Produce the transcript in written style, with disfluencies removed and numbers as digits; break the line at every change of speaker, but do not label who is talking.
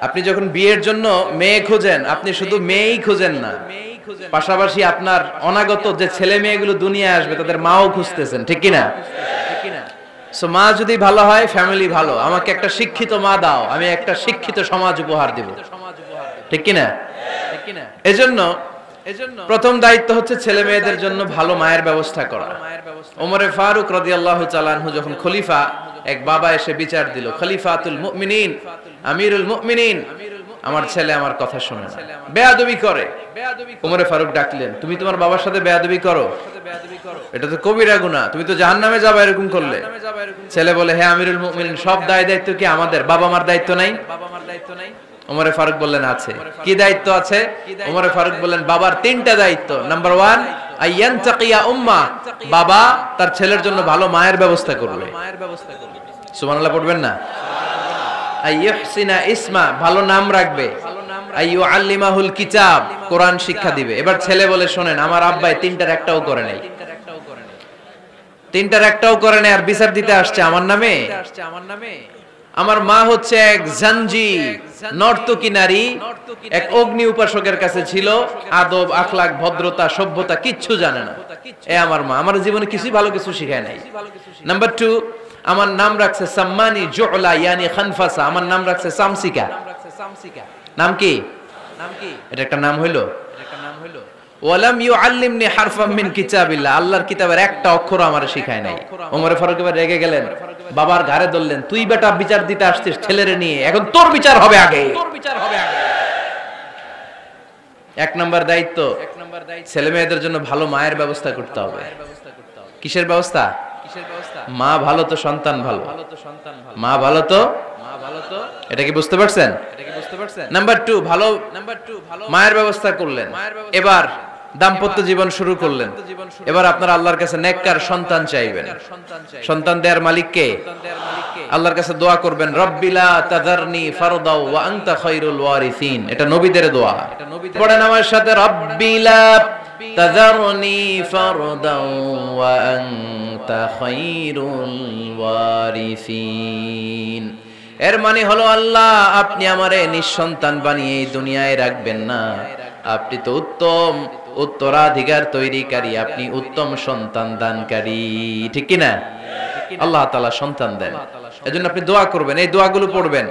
আপনি যখন বিয়ের জন্য মেয়ে খোঁজেন, আপনি শুধু মেয়েই খোঁজেন না, পাশাপাশি আপনার অনাগত যে ছেলে মেয়েগুলো দুনিয়ায় আসবে তাদের মাও খুঁজতেছেন, ঠিক কিনা? সো মা যদি ভালো হয়, ফ্যামিলি ভালো। আমাকে একটা শিক্ষিত মা দাও, আমি একটা শিক্ষিত সমাজ উপহার দিব, ঠিক কিনা? এজন্য প্রথম দায়িত্ব হচ্ছে ছেলে মেয়েদের জন্য ভালো মায়ের ব্যবস্থা করা। ওমরে ফারুক রাদিয়াল্লাহু তাআলা আনহু যখন খলিফা, এক বাবা এসে বিচার দিল, খলিফাতুল মুমিনিন, আমিরুল মুমিনিন, আমার ছেলে আমার কথা শুনে না, বেয়াদবি করে। ওমরে ফারুক ডাকলেন, তুমি তোমার বাবার সাথে বেয়াদবি করো, এটা তো কবিরা গুনাহ, তুমি তো জাহান্নামে যাবে এরকম করলে। ছেলে বলে, হে আমিরুল মুমিনিন, সব দায় দায়িত্ব কি আমাদের, বাবা মার দায়িত্ব নাই? ওমরে ফারুক বললেন, আছে। কি দায়িত্ব আছে? ওমরে ফারুক বললেন, বাবার তিনটা দায়িত্ব। নাম্বার 1, আইয়ানতাকিয়া উম্মা, বাবা তার ছেলের জন্য ভালো মায়ের ব্যবস্থা করবে। সুবহানাল্লাহ পড়বেন না? আইয়ুহসিনা ইসমা, ভালো নাম রাখবে। আইয়ুআল্লিমাহুল কিতাব, কোরআন শিক্ষা দিবে। এবার ছেলে বলে, শোনেন, আমার আব্বাই তিনটার একটাও করে নাই, তিনটার একটাও করে নাই, আর বিচার দিতে আসছে আমার নামে। আমার মা হচ্ছে এক জাঞ্জি, নর্তকী নারী, এক অগ্নি উপাসকের কাছে ছিল, আদব আখলাক ভদ্রতা সভ্যতা কিচ্ছু জানে না। এ আমার মা, আমার জীবনে কিছুই ভালো কিছু শিখায় নাই। নাম্বার 2, আমার নাম রাখছে সাম্মানি জুলা, ইয়ানি খানফাসা, আমার নাম রাখছে সামসিকা। নাম কি? এটা একটা নাম হইলো? ওয়ালাম ইউআল্লিমনি হারফাম মিন কিতাবিল্লাহ, আল্লাহর কিতাবের একটা অক্ষর আমারে শিখায় নাই। ওমর ফারুক এবার রেগে গেলেন, বাবার ঘাড়ে ধরলেন, তুই বেটা বিচার দিতে আসছিস ছেলেরে নিয়ে, এখন তোর বিচার হবে আগে। এক নাম্বার দায়িত্ব, ছেলে মেয়েদের জন্য ভালো মায়ের ব্যবস্থা করতে হবে। কিসের ব্যবস্থা? মা ভালো তো সন্তান ভালো, মা ভালো তো, এটা কি বুঝতে পারছেন? নাম্বার 2, ভালো মায়ের ব্যবস্থা করলেন। এবার দাম্পত্য জীবন শুরু করলেন। এবার আপনারা আল্লাহর কাছে নেককার সন্তান চাইবেন। সন্তান দেওয়ার মালিক কে? আল্লাহর কাছে দোয়া করবেন, রব্বিলা তাযারনি ফারদাও ওয়া আনতা খায়রুল ওয়ারিসিন। এটা নবীদের দোয়া। পড়েন আমার সাথে, রব্বিলা তাযারনি ফারদাও ওয়া আনতা খায়রুল ওয়ারিসিন। এর মানে হলো, আল্লাহ আপনি আমারে নিঃসন্তান বানিয়ে এই দুনিয়ায় রাখবেন না, আপনি তো উত্তম উত্তরাধিকার তৈরিকারী, আপনি উত্তম সন্তান দানকারী, ঠিক কিনা? আল্লাহ তাআলা সন্তান দেন, এজন্য আপনি দোয়া করবেন, এই দোয়াগুলো পড়বেন।